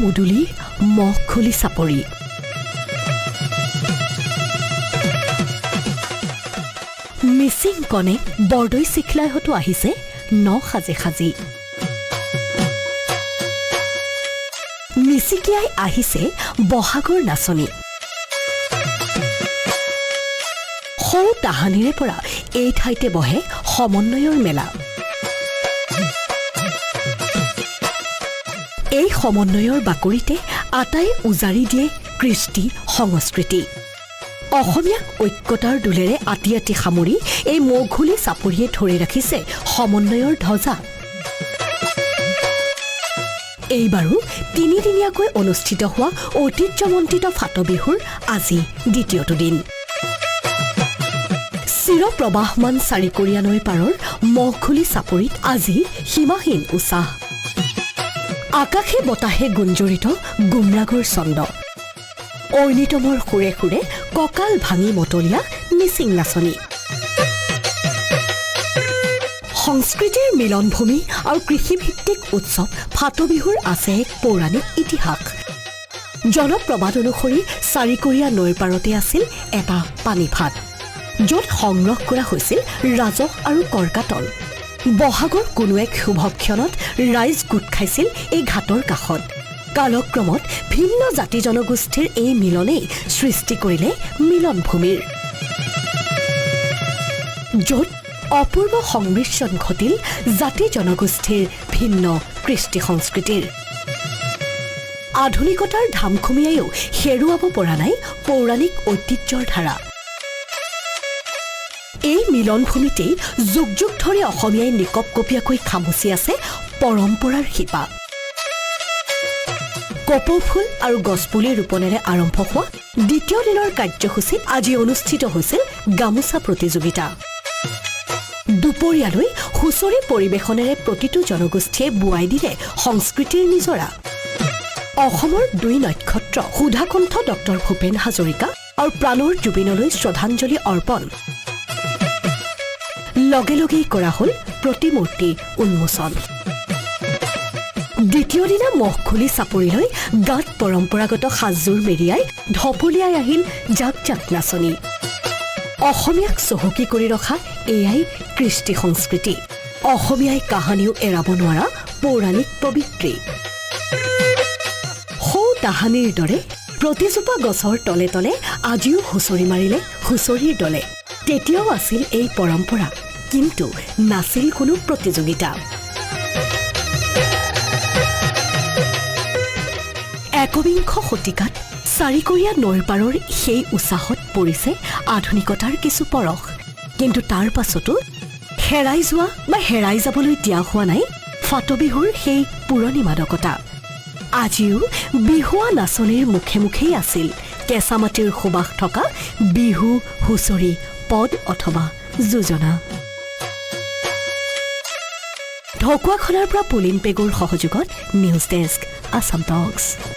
মুদুলি মহখুলি চাপৰি মিচিং কনে বৰদৈ চিখলাইহঁতো আহিছে ন সাজে সাজি মিচিকিয়াই আহিছে বহাগৰ নাচনী সৌ তাহানিৰে পৰা এই ঠাইতে বহে সমন্বয়ৰ মেলা এই সমন্বয়ৰ বাকৰিতে আটাই উজাৰি দিয়ে কৃষ্টি সংস্কৃতি অসমীয়াক ঐক্যতাৰ দোলেৰে আতি আতি সামৰি এই মৌঘুলি চাপৰিয়ে ধৰি ৰাখিছে সমন্বয়ৰ ধ্বজা এইবাৰো তিনিদিনীয়াকৈ অনুষ্ঠিত হোৱা ঐতিহ্যমণ্ডিত ফাটবিহুৰ আজি দ্বিতীয়টো দিন চিৰপ্ৰবাহমান চাৰিকৰীয়া নৈ পাৰৰ মহখুলি চাপৰিত আজি সীমাহীন উৎসাহ আকাশে বতাহে গুঞ্জৰিত গুমৰাগৰ ছন্দ ঐনিতমৰ সুৰে সুৰে কঁকাল ভাঙি মতলীয়া মিচিং নাচনী সংস্কৃতিৰ মিলনভূমি আৰু কৃষিভিত্তিক উৎসৱ ফাটবিহুৰ আছে এক পৌৰাণিক ইতিহাস জনপ্ৰবাদ অনুসৰি চাৰিকৰীয়া নৈৰ পাৰতে আছিল এটা পানীফাট য'ত সংগ্ৰহ কৰা হৈছিল ৰাজহ আৰু কৰকাতল বহাগৰ কোনো এক শুভক্ষণত ৰাইজ গোট খাইছিল এই ঘাটৰ কাষত কালক্ৰমত ভিন্ন জাতি জনগোষ্ঠীৰ এই মিলনেই সৃষ্টি কৰিলে মিলনভূমিৰ য'ত অপূৰ্ব সংমিশ্ৰণ ঘটিল জাতি জনগোষ্ঠীৰ ভিন্ন কৃষ্টি সংস্কৃতিৰ আধুনিকতাৰ ধামখুমীয়াইও হেৰুৱাব পৰা নাই পৌৰাণিক ঐতিহ্যৰ ধাৰা এই মিলনভূমিতেই যুগ যুগ ধৰি অসমীয়াই নিকপকপীয়াকৈ খামুচি আছে পৰম্পৰাৰ শিপা কপৌফুল আৰু গছপুলি ৰোপণেৰে আৰম্ভ হোৱা দ্বিতীয় দিনৰ কাৰ্যসূচীত আজি অনুষ্ঠিত হৈছিল গামোচা প্ৰতিযোগিতা দুপৰীয়ালৈ হুঁচৰি পৰিৱেশনেৰে প্ৰতিটো জনগোষ্ঠীয়ে বোৱাই দিলে সংস্কৃতিৰ নিজৰা অসমৰ দুই নক্ষত্ৰ সুধাকণ্ঠ ডক্টৰ ভূপেন হাজৰিকা আৰু প্ৰাণৰ জুবিনলৈ শ্ৰদ্ধাঞ্জলি অৰ্পণ লগে লগেই কৰা হ'ল প্ৰতিমূৰ্তি উন্মোচন দ্বিতীয় দিনা মহখুলি চাপৰিলৈ গাত পৰম্পৰাগত সাজযোৰ মেৰিয়াই ঢপলিয়াই আহিল জাক জাক নাচনী অসমীয়াক চহকী কৰি ৰখা এয়াই কৃষ্টি সংস্কৃতি অসমীয়াই কাহানিও এৰাব নোৱাৰা পৌৰাণিক প্ৰবৃত্তি সৌ তাহানিৰ দৰে প্ৰতিজোপা গছৰ তলে তলে আজিও হুঁচৰি মাৰিলে হুঁচৰিৰ দলে তেতিয়াও আছিল এই পৰম্পৰা কিন্তু নাছিল কোনো প্ৰতিযোগিতা একবিংশ শতিকাত চাৰিকৰীয়া নৈৰ পাৰৰ সেই উৎসাহত পৰিছে আধুনিকতাৰ কিছু পৰশ কিন্তু তাৰ পাছতো হেৰাই যোৱা বা হেৰাই যাবলৈ দিয়া হোৱা নাই ফাটবিহুৰ সেই পুৰণি মাদকতা আজিও বিহুৱা নাচনীৰ মুখে মুখেই আছিল কেঁচা মাটিৰ সুবাস থকা বিহু হুঁচৰি পদ অথবা যোজনা ঢকুৱাখনাৰ পৰা পুলিন পেগুৰ সহযোগত নিউজ ডেস্ক আছাম টক্স